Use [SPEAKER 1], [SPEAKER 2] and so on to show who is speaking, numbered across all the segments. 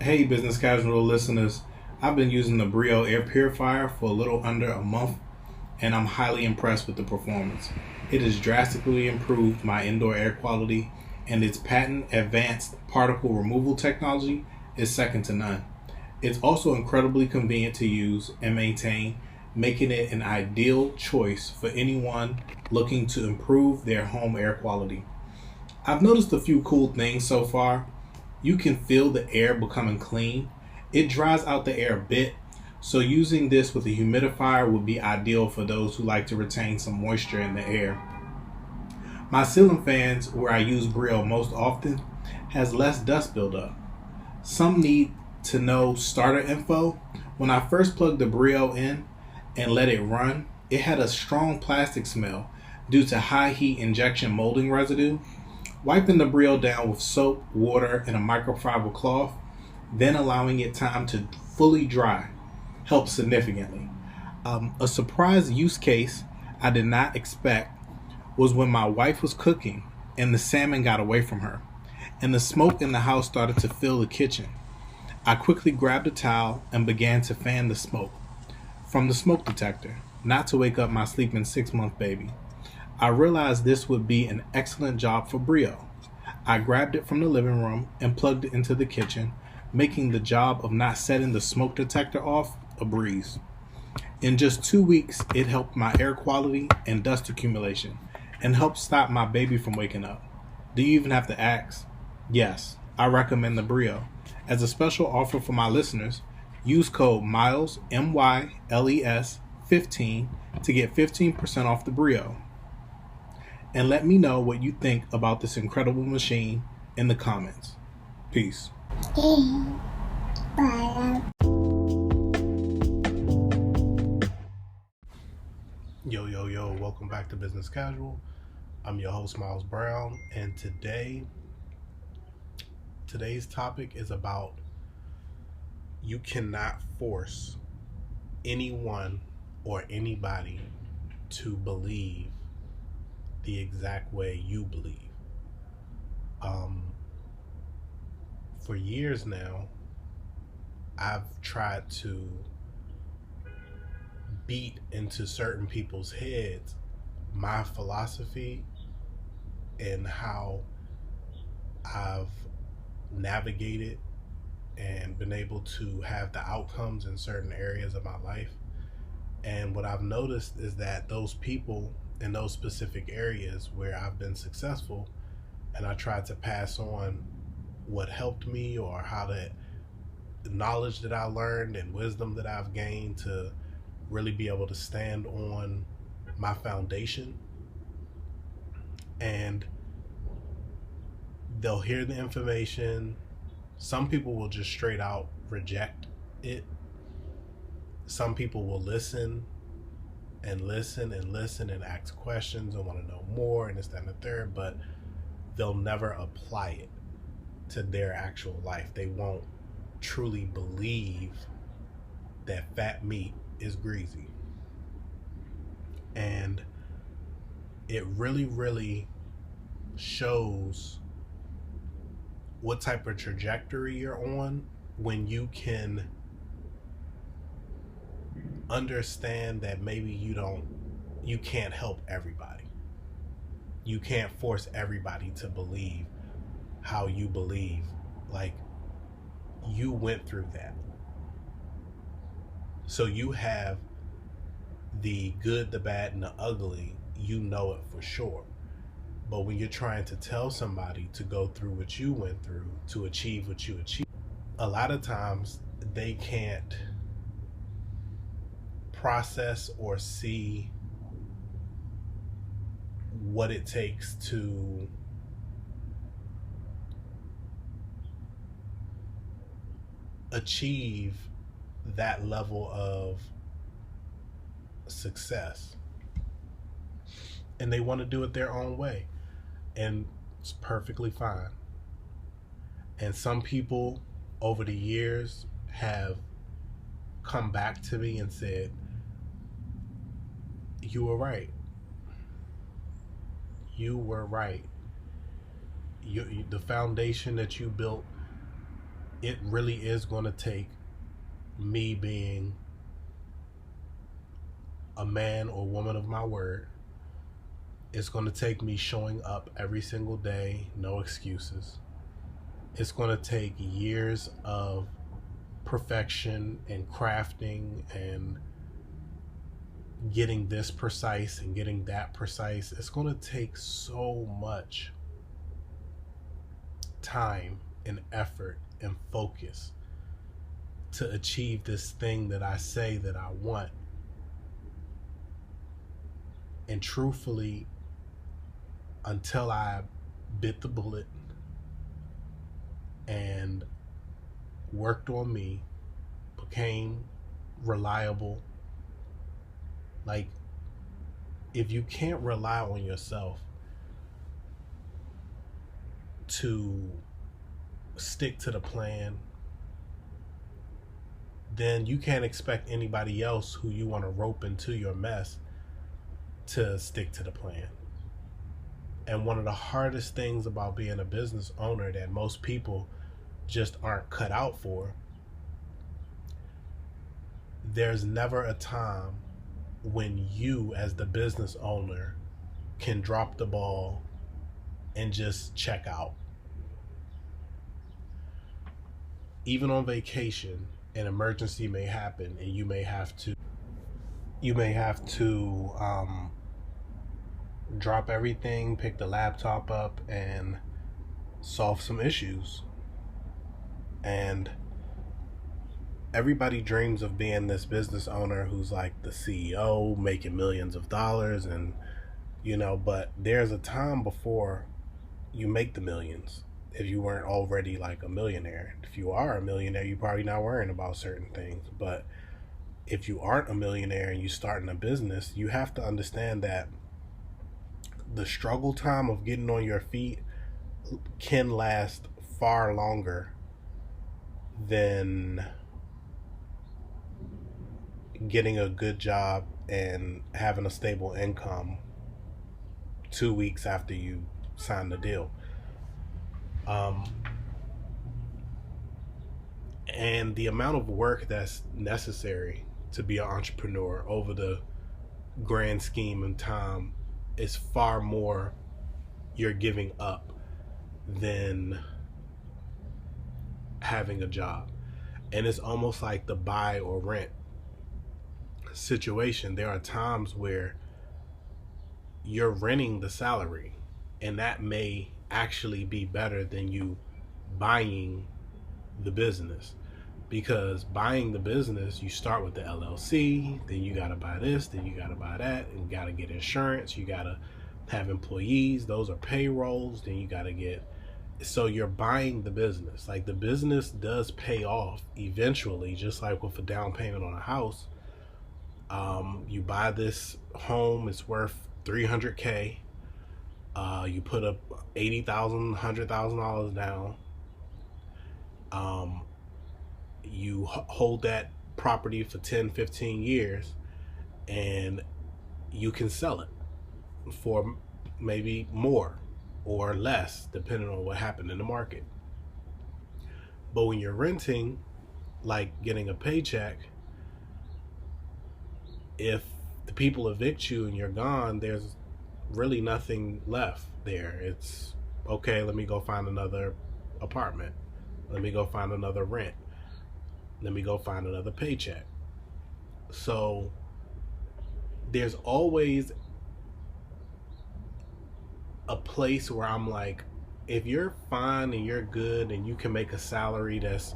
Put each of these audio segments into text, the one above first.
[SPEAKER 1] Hey, business casual listeners. I've been using the Brio air purifier for a little under a month, and I'm highly impressed with the performance. It has drastically improved my indoor air quality, and its patent advanced particle removal technology is second to none. It's also incredibly convenient to use and maintain, making it an ideal choice for anyone looking to improve their home air quality. I've noticed a few cool things so far. You can feel the air becoming clean. It dries out the air a bit, so using this with a humidifier would be ideal for those who like to retain some moisture in the air. My ceiling fans, where I use Brio most often, has less dust buildup. Some need to know starter info. When I first plugged the Brio in and let it run, it had a strong plastic smell due to high heat injection molding residue. Wiping the Brio down with soap, water, and a microfiber cloth, then allowing it time to fully dry, helps significantly. A surprise use case I did not expect was when my wife was cooking and the salmon got away from her, and the smoke in the house started to fill the kitchen. I quickly grabbed a towel and began to fan the smoke from the smoke detector, not to wake up my sleeping 6 month baby. I realized this would be an excellent job for Brio. I grabbed it from the living room and plugged it into the kitchen, making the job of not setting the smoke detector off a breeze. In just 2 weeks, it helped my air quality and dust accumulation and helped stop my baby from waking up. Do you even have to ask? Yes, I recommend the Brio. As a special offer for my listeners, use code MILES, MYLES 15 to get 15% off the Brio. And let me know what you think about this incredible machine in the comments. Peace. Yo, yo, yo, welcome back to Business Casual. I'm your host, Miles Brown, and today's topic is about you cannot force anyone or anybody to believe the exact way you believe. For years now, I've tried to beat into certain people's heads my philosophy and how I've navigated and been able to have the outcomes in certain areas of my life. And what I've noticed is that those people in those specific areas where I've been successful and I tried to pass on what helped me or how the knowledge that I learned and wisdom that I've gained to really be able to stand on my foundation, and they'll hear the information. Some people will just straight out reject it. Some people will listen and listen and listen and ask questions and want to know more and this, that, and the third, but they'll never apply it to their actual life. They won't truly believe that fat meat is greasy. And it really, really shows what type of trajectory you're on when you can understand that maybe you can't help everybody. You can't force everybody to believe how you believe. Like, you went through that. So you have the good, the bad, and the ugly. You know it for sure. But when you're trying to tell somebody to go through what you went through to achieve what you achieved, a lot of times they can't process or see what it takes to achieve that level of success. And they want to do it their own way. And it's perfectly fine. And some people over the years have come back to me and said, you were right. You were right. The foundation that you built
[SPEAKER 2] it really is going to take me being a man or woman of my word. It's going to take me showing up every single day, no excuses. It's going to take years of perfection and crafting and getting this precise and getting that precise. It's going to take so much time and effort and focus to achieve this thing that I say that I want. And truthfully, until I bit the bullet and worked on me, became reliable. Like, if you can't rely on yourself to stick to the plan, then you can't expect anybody else who you want to rope into your mess to stick to the plan. And one of the hardest things about being a business owner that most people just aren't cut out for, there's never a time when you as the business owner can drop the ball and just check out. Even on vacation, an emergency may happen and you may have to drop everything, pick the laptop up, and solve some issues. And everybody dreams of being this business owner who's like the CEO, making millions of dollars, and but there's a time before you make the millions. If you weren't already like a millionaire, if you are a millionaire, you're probably not worrying about certain things. But if you aren't a millionaire and you're starting a business, you have to understand that the struggle time of getting on your feet can last far longer than getting a good job and having a stable income 2 weeks after you sign the deal. And the amount of work that's necessary to be an entrepreneur over the grand scheme of time is far more you're giving up than having a job. And it's almost like the buy or rent situation. There are times where you're renting the salary, and that may actually be better than you buying the business. Because buying the business, you start with the LLC, then you got to buy this, then you got to buy that, and you got to get insurance, you got to have employees, those are payrolls, then you got to get, so you're buying the business. Like, the business does pay off eventually, just like with a down payment on a house. You buy this home, it's worth $300K. You put up $80,000, $100,000 down. You hold that property for 10, 15 years, and you can sell it for maybe more or less, depending on what happened in the market. But when you're renting, like getting a paycheck, if the people evict you and you're gone, there's really nothing left there. It's okay, let me go find another apartment. Let me go find another rent. Let me go find another paycheck. So there's always a place where I'm like, if you're fine and you're good and you can make a salary that's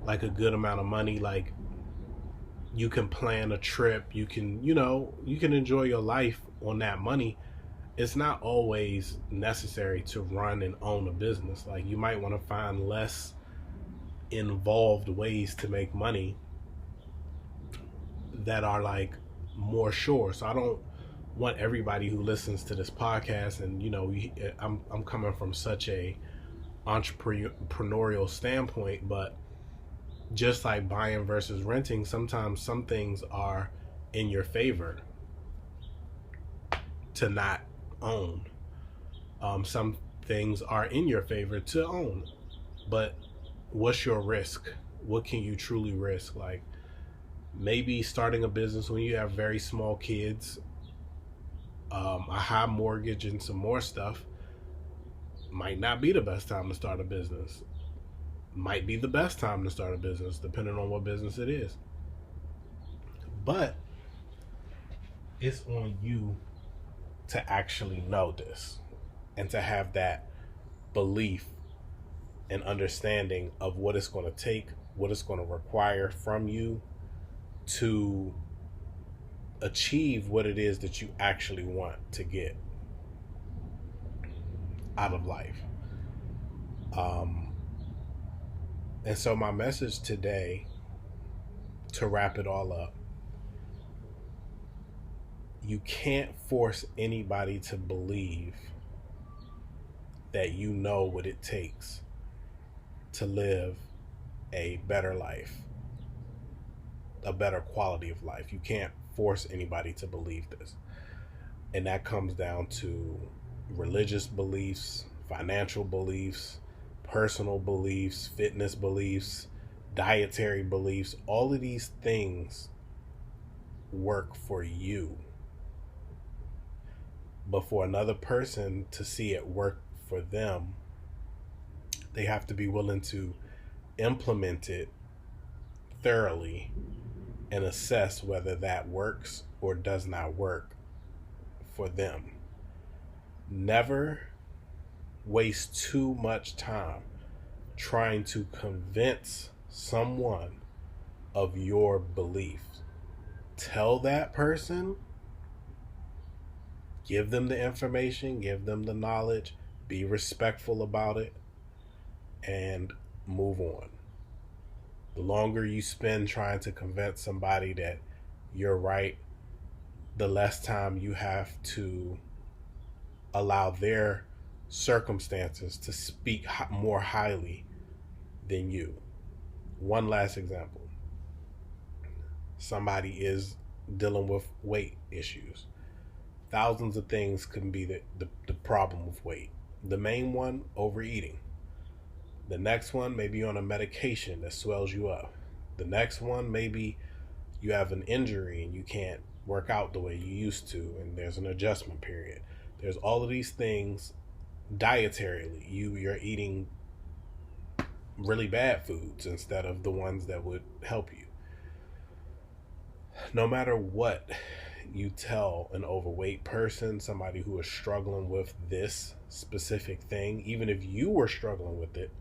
[SPEAKER 2] like a good amount of money, like you can plan a trip, you can enjoy your life on that money. It's not always necessary to run and own a business. Like, you might want to find less involved ways to make money that are like more sure. So I don't want everybody who listens to this podcast, and I'm coming from such a entrepreneurial standpoint, but just like buying versus renting, sometimes some things are in your favor to not own. Some things are in your favor to own, but what's your risk? What can you truly risk? Like maybe starting a business when you have very small kids, a high mortgage, and some more stuff might not be the best time to start a business. Might be the best time to start a business, depending on what business it is. But it's on you to actually know this and to have that belief and understanding of what it's going to take, what it's going to require from you to achieve what it is that you actually want to get out of life. And so my message today, to wrap it all up, you can't force anybody to believe that you know what it takes to live a better life, a better quality of life. You can't force anybody to believe this. And that comes down to religious beliefs, financial beliefs, personal beliefs, fitness beliefs, dietary beliefs. All of these things work for you. But for another person to see it work for them, they have to be willing to implement it thoroughly and assess whether that works or does not work for them. Never waste too much time trying to convince someone of your beliefs. Tell that person, give them the information, give them the knowledge, be respectful about it, and move on. The longer you spend trying to convince somebody that you're right, the less time you have to allow their circumstances to speak more highly than you. One last example. Somebody is dealing with weight issues. Thousands of things can be the problem with weight. The main one, overeating. The next one, maybe on a medication that swells you up. The next one, maybe you have an injury and you can't work out the way you used to, and there's an adjustment period. There's all of these things dietarily. You're eating really bad foods instead of the ones that would help you. No matter what you tell an overweight person, somebody who is struggling with this specific thing, even if you were struggling with it,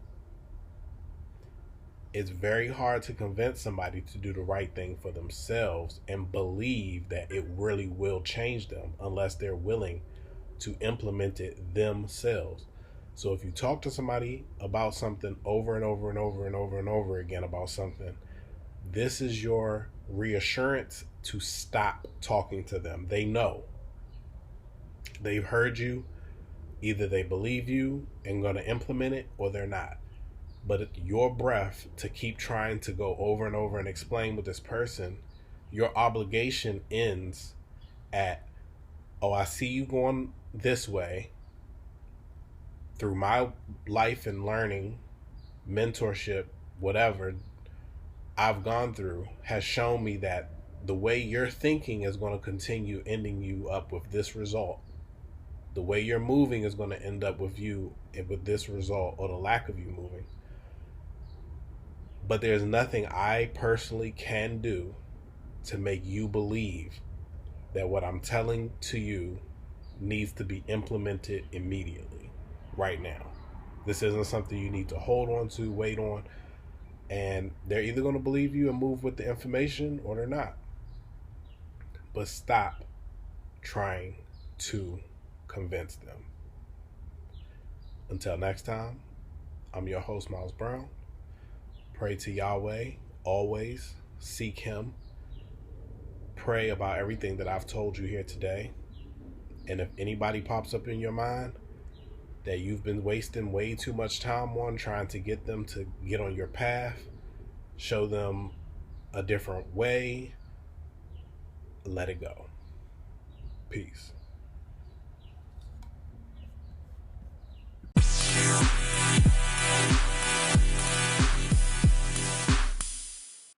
[SPEAKER 2] it's very hard to convince somebody to do the right thing for themselves and believe that it really will change them unless they're willing to implement it themselves. So if you talk to somebody about something over and over and over and over and over again about something, this is your reassurance to stop talking to them. They know. They've heard you. Either they believe you and going to implement it, or they're not. But your breath to keep trying to go over and over and explain with this person, your obligation ends at, oh, I see you going this way. Through my life and learning, mentorship, whatever I've gone through has shown me that the way you're thinking is going to continue ending you up with this result. The way you're moving is going to end up with you with this result, or the lack of you moving. But there's nothing I personally can do to make you believe that what I'm telling to you needs to be implemented immediately, right now. This isn't something you need to hold on to, wait on, and they're either going to believe you and move with the information or they're not. But stop trying to convince them. Until next time, I'm your host, Miles Brown. Pray to Yahweh, always seek Him. Pray about everything that I've told you here today. And if anybody pops up in your mind that you've been wasting way too much time on trying to get them to get on your path, show them a different way, let it go. Peace.